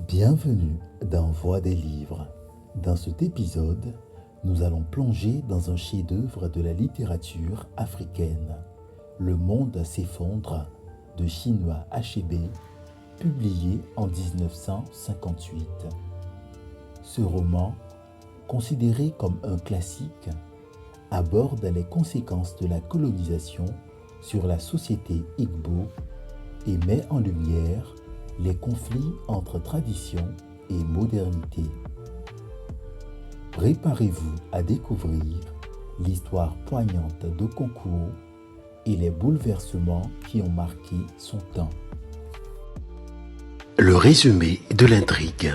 Bienvenue dans Voix des livres. Dans cet épisode, nous allons plonger dans un chef-d'œuvre de la littérature africaine, Le monde s'effondre de Chinua Achebe, publié en 1958. Ce roman, considéré comme un classique, aborde les conséquences de la colonisation sur la société Igbo et met en lumière les conflits entre tradition et modernité. Préparez-vous à découvrir l'histoire poignante d'Okonkwo et les bouleversements qui ont marqué son temps. Le résumé de l'intrigue.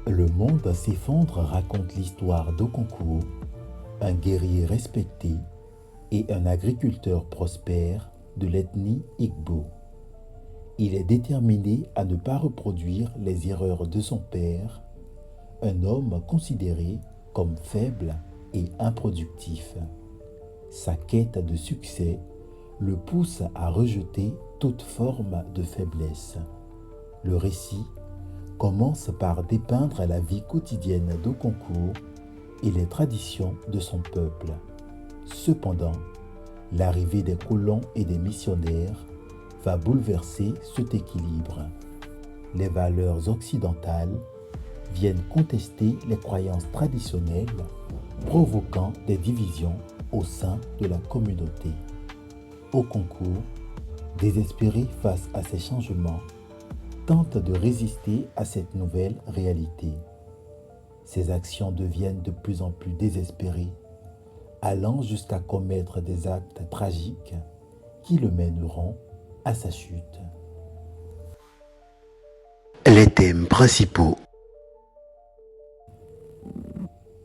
Le monde s'effondre raconte l'histoire d'Okonkwo, un guerrier respecté et un agriculteur prospère de l'ethnie Igbo. Il est déterminé à ne pas reproduire les erreurs de son père, un homme considéré comme faible et improductif. Sa quête de succès le pousse à rejeter toute forme de faiblesse. Le récit commence par dépeindre la vie quotidienne d'Okonkwo et les traditions de son peuple. Cependant, l'arrivée des colons et des missionnaires va bouleverser cet équilibre. Les valeurs occidentales viennent contester les croyances traditionnelles, provoquant des divisions au sein de la communauté. Okonkwo, désespéré face à ces changements, tente de résister à cette nouvelle réalité. Ses actions deviennent de plus en plus désespérées, allant jusqu'à commettre des actes tragiques qui le mèneront à sa chute. Les thèmes principaux.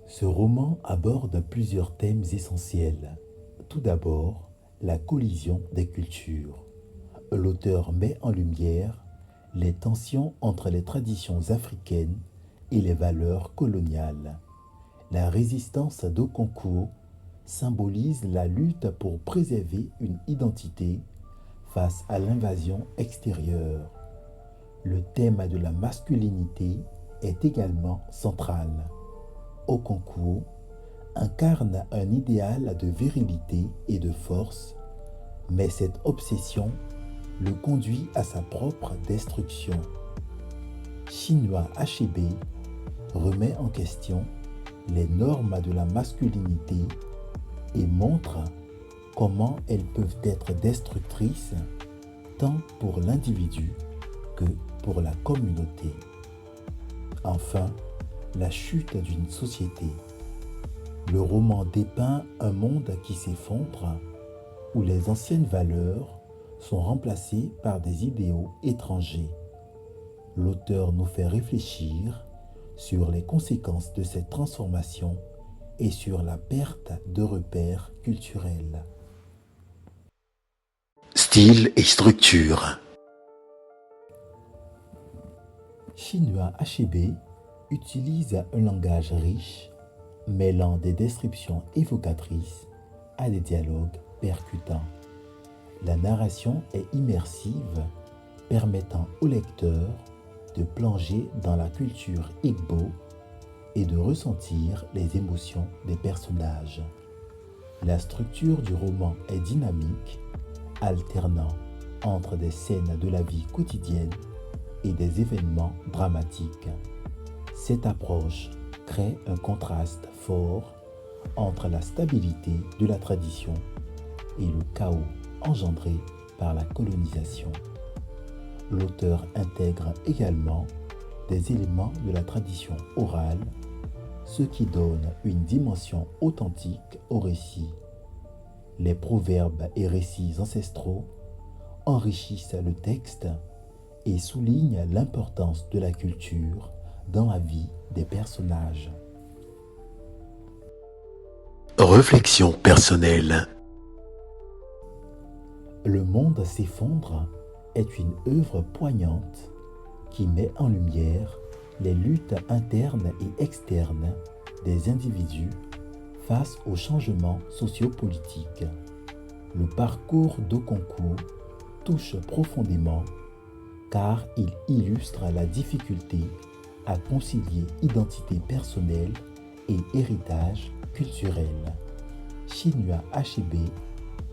Ce roman aborde plusieurs thèmes essentiels. Tout d'abord, la collision des cultures. L'auteur met en lumière les tensions entre les traditions africaines et les valeurs coloniales. La résistance d'Okonkwo symbolise la lutte pour préserver une identité face à l'invasion extérieure. Le thème de la masculinité est également central. Okonkwo incarne un idéal de virilité et de force, mais cette obsession le conduit à sa propre destruction. Chinua Achebe remet en question les normes de la masculinité et montre comment elles peuvent être destructrices tant pour l'individu que pour la communauté. Enfin, la chute d'une société. Le roman dépeint un monde qui s'effondre, où les anciennes valeurs sont remplacées par des idéaux étrangers. L'auteur nous fait réfléchir sur les conséquences de cette transformation et sur la perte de repères culturels. Style et structure. Chinua Achebe utilise un langage riche, mêlant des descriptions évocatrices à des dialogues percutants. La narration est immersive, permettant au lecteur de plonger dans la culture Igbo et de ressentir les émotions des personnages. La structure du roman est dynamique, alternant entre des scènes de la vie quotidienne et des événements dramatiques. Cette approche crée un contraste fort entre la stabilité de la tradition et le chaos engendré par la colonisation. L'auteur intègre également des éléments de la tradition orale, ce qui donne une dimension authentique au récit. Les proverbes et récits ancestraux enrichissent le texte et soulignent l'importance de la culture dans la vie des personnages. Réflexion personnelle. Le monde s'effondre est une œuvre poignante qui met en lumière les luttes internes et externes des individus face aux changements sociopolitiques. Le parcours d'Okonkwo touche profondément car il illustre la difficulté à concilier identité personnelle et héritage culturel. Chinua Achebe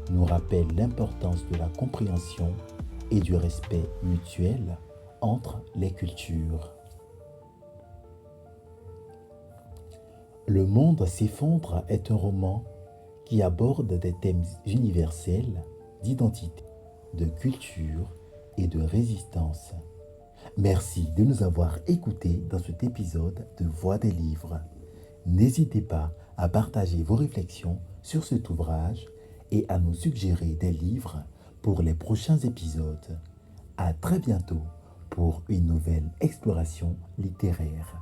nous rappelle l'importance de la compréhension et du respect mutuel entre les cultures. Le monde s'effondre est un roman qui aborde des thèmes universels d'identité, de culture et de résistance. Merci de nous avoir écoutés dans cet épisode de Voix des livres. N'hésitez pas à partager vos réflexions sur cet ouvrage et à nous suggérer des livres pour les prochains épisodes. À très bientôt pour une nouvelle exploration littéraire.